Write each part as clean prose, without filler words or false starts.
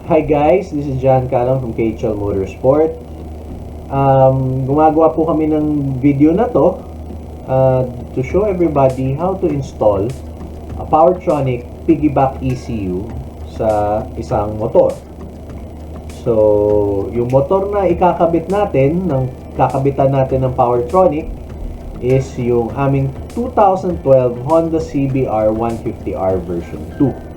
Hi guys, this is John Calum from KHL Motorsport. Gumagawa po kami ng video na to to show everybody how to install a Powertronic piggyback ECU sa isang motor. So, yung motor na ikakabit natin, kakabitan natin ng Powertronic is yung aming 2012 Honda CBR 150R version 2.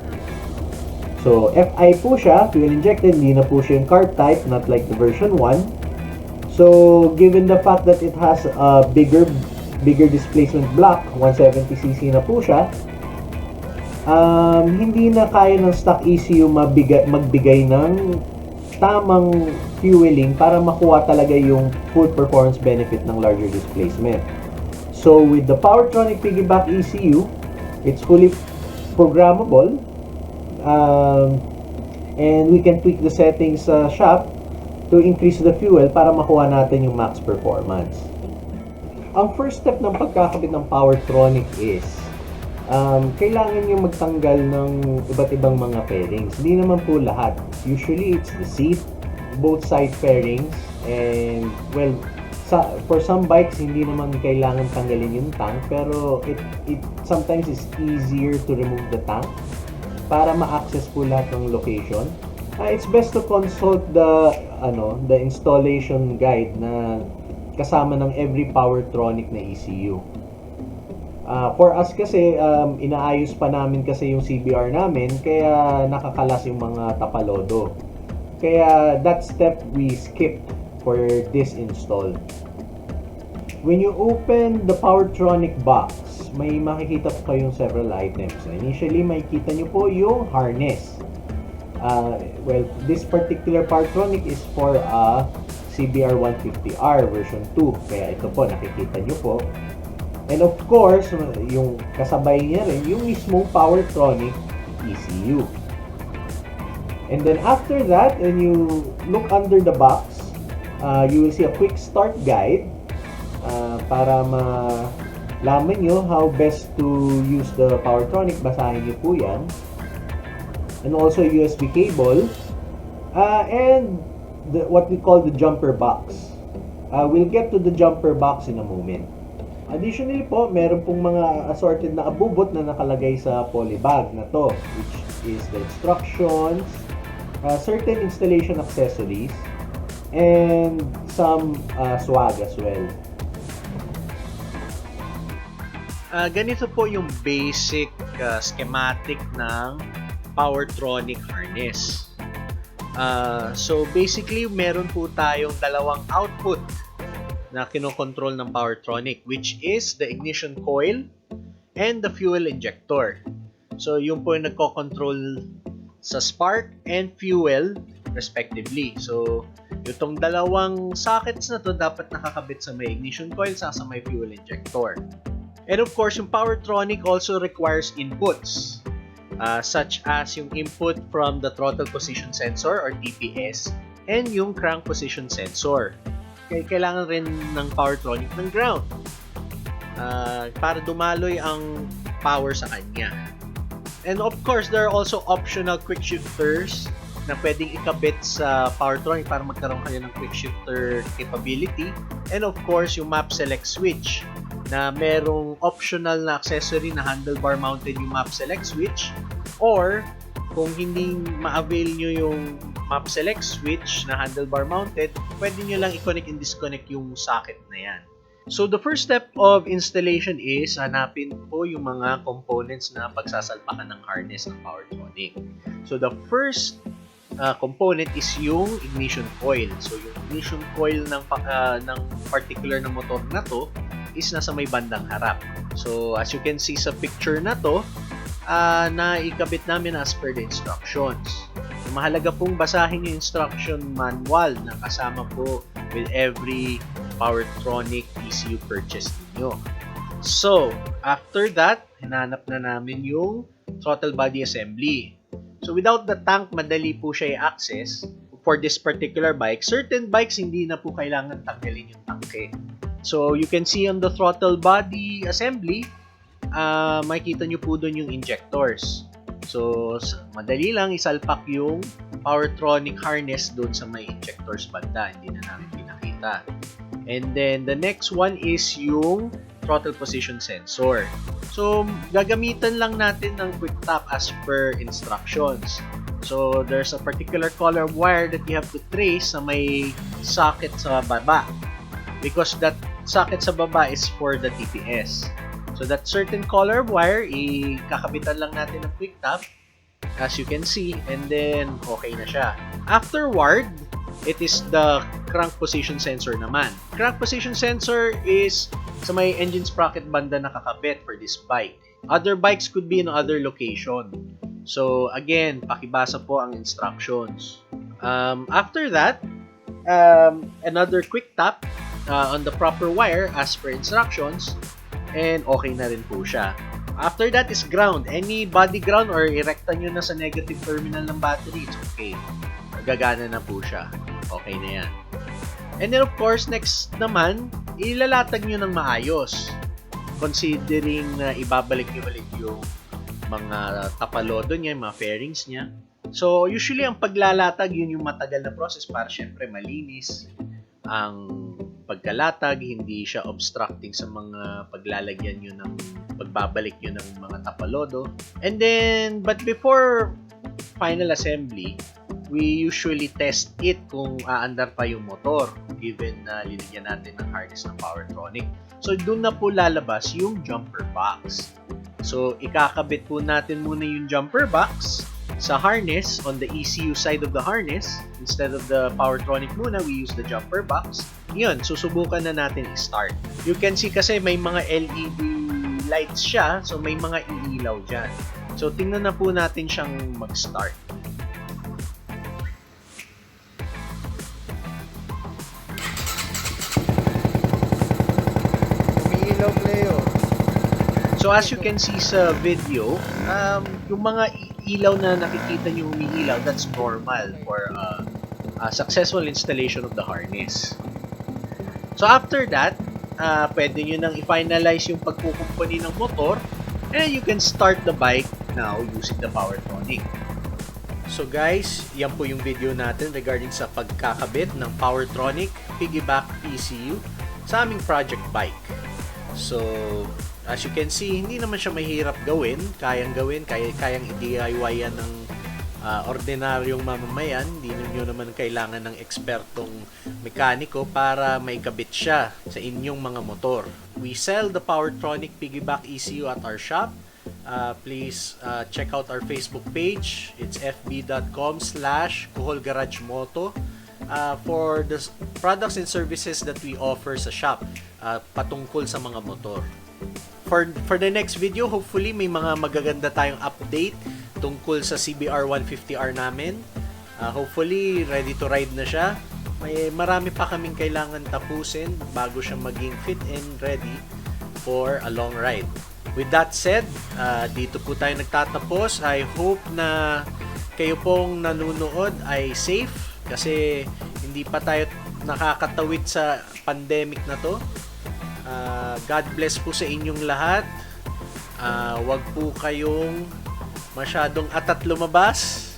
So, FI po siya, fuel injected, hindi na po siya yung carb type, not like the version 1. So, given the fact that it has a bigger displacement block, 170cc na po siya, hindi na kaya ng stock ECU magbigay ng tamang fueling para makuha talaga yung full performance benefit ng larger displacement. So, with the Powertronic piggyback ECU, it's fully programmable. And we can tweak the settings sa shop to increase the fuel para makuha natin yung max performance. Ang first step ng pagkakabit ng Powertronic is kailangan nyo magtanggal ng iba't ibang mga fairings. Hindi naman po lahat. Usually it's the seat, both side fairings, and well, for some bikes hindi naman kailangan tanggalin yung tank, pero it sometimes is easier to remove the tank para ma-access po lahat ng location. It's best to consult the installation guide na kasama ng every Powertronic na ECU. For us kasi, inaayos pa namin kasi yung CBR namin, kaya nakakalas yung mga tapalodo. Kaya that step we skipped for this install. When you open the Powertronic box, may makikita po kayong several items. Initially, makikita nyo po yung harness. Well, this particular Powertronic is for a CBR 150R version 2. Kaya ito po, nakikita nyo po. And of course, yung kasabay niya rin, yung mismong Powertronic ECU. And then after that, when you look under the box, you will see a quick start guide para malaman nyo how best to use the Powertronic. Basahin nyo po yan. And also USB cable. And what we call the jumper box. We'll get to the jumper box in a moment. Additionally po, meron pong mga assorted na abubot na nakalagay sa polybag na to, which is the instructions, certain installation accessories, and some swag as well. Ganito po yung basic schematic ng Powertronic harness. So basically, meron po tayong dalawang output na kinokontrol ng Powertronic, which is the ignition coil and the fuel injector. So yung po yung nagko-control sa spark and fuel respectively. So itong dalawang sockets na to dapat nakakabit sa may ignition coil sa may fuel injector. And of course, yung Powertronic also requires inputs such as yung input from the throttle position sensor or TPS and yung crank position sensor. Kaya kailangan rin ng Powertronic ng ground para dumaloy ang power sa kanya. And of course, there are also optional quick shifters na pwedeng ikabit sa Powertronic para magkaroon kayo ng quick shifter capability. And of course, yung map select switch na merong optional na accessory na handlebar mounted yung map select switch, or kung hindi ma-avail nyo yung map select switch na handlebar mounted, pwede nyo lang i-connect and disconnect yung socket na yan. So the first step of installation is hanapin po yung mga components na pagsasalpakan ng harness ng Powertronic. So the first component is yung ignition coil. So yung ignition coil ng particular na motor na to is nasa may bandang harap. So as you can see sa picture na to, na ikabit namin as per the instructions. So, mahalaga pong basahin yung instruction manual na kasama po with every Powertronic ECU purchase ninyo. So after that, hinanap na namin yung throttle body assembly. So without the tank, madali po siya i-access. For this particular bike, certain bikes hindi na po kailangan tanggalin yung tanke. So you can see on the throttle body assembly, makikita nyo po doon yung injectors. So madali lang isalpak yung Powertronic harness doon sa may injectors banda. Hindi na namin pinakita. And then, the next one is yung throttle position sensor. So, gagamitan lang natin ng quick tap as per instructions. So, there's a particular color of wire that you have to trace sa may socket sa baba. Because that socket sa baba is for the TPS. So, that certain color of wire, ikakabitan lang natin ng quick tap, as you can see, and then, okay na siya. Afterward, it is the crank position sensor naman. Crank position sensor is sa may engine sprocket banda nakakabit for this bike. Other bikes could be in other location. So again, pakibasa po ang instructions. After that, another quick tap on the proper wire as per instructions, and okay na rin po siya. After that is ground. Any body ground or irekta nyo na sa negative terminal ng battery, it's okay. Gagana na po siya. Okay na yan. And then of course, next naman, ilalatag nyo ng maayos. Considering na ibabalik nyo ulit yung mga tapalodo niya, yung mga fairings niya. So, usually ang paglalatag, yun yung matagal na process para syempre malinis ang pagkalatag, hindi siya obstructing sa mga paglalagyan nyo ng pagbabalik nyo ng mga tapalodo. And then, but before final assembly, we usually test it kung aandar pa yung motor given na linagyan natin ng harness ng Powertronic. So, doon na po lalabas yung jumper box. So, ikakabit po natin muna yung jumper box sa harness on the ECU side of the harness. Instead of the Powertronic muna, we use the jumper box. Yun, susubukan na natin i-start. You can see kasi may mga LED lights siya, so may mga iilaw dyan. So, tingnan na po natin siyang mag-start. Umiilaw, Cleo. So as you can see sa video, yung mga ilaw na nakikita nyo umiilaw, that's normal for a successful installation of the harness. So after that, pwede nyo nang i-finalize yung pagkukumpuni ng motor, and you can start the bike now using the Powertronic. So guys, yan po yung video natin regarding sa pagkakabit ng Powertronic piggyback ECU sa aming project bike. So, as you can see, hindi naman siya mahirap gawin. Kayang i-DIY yan ng ordinaryong mamamayan. Hindi nyo naman kailangan ng ekspertong mekaniko para maikabit siya sa inyong mga motor. We sell the Powertronic piggyback ECU at our shop. Please check out our Facebook page. It's fb.com/kuholgaragemoto for the products and services that we offer sa shop patungkol sa mga motor. For the next video, hopefully may mga magaganda tayong update tungkol sa CBR 150R namin. Hopefully ready to ride na siya. May marami pa kaming kailangan tapusin bago siya maging fit and ready for a long ride. With that said, dito po tayo nagtatapos. I hope na kayo pong nanonood ay safe kasi hindi pa tayo nakakatawid sa pandemic na to. God bless po sa inyong lahat. Wag po kayong masyadong atat lumabas.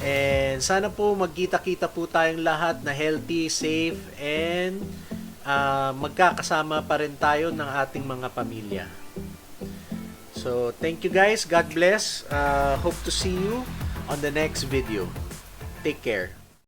And sana po magkita-kita po tayong lahat na healthy, safe, and magkakasama pa rin tayo ng ating mga pamilya. So, thank you guys. God bless. Hope to see you on the next video. Take care.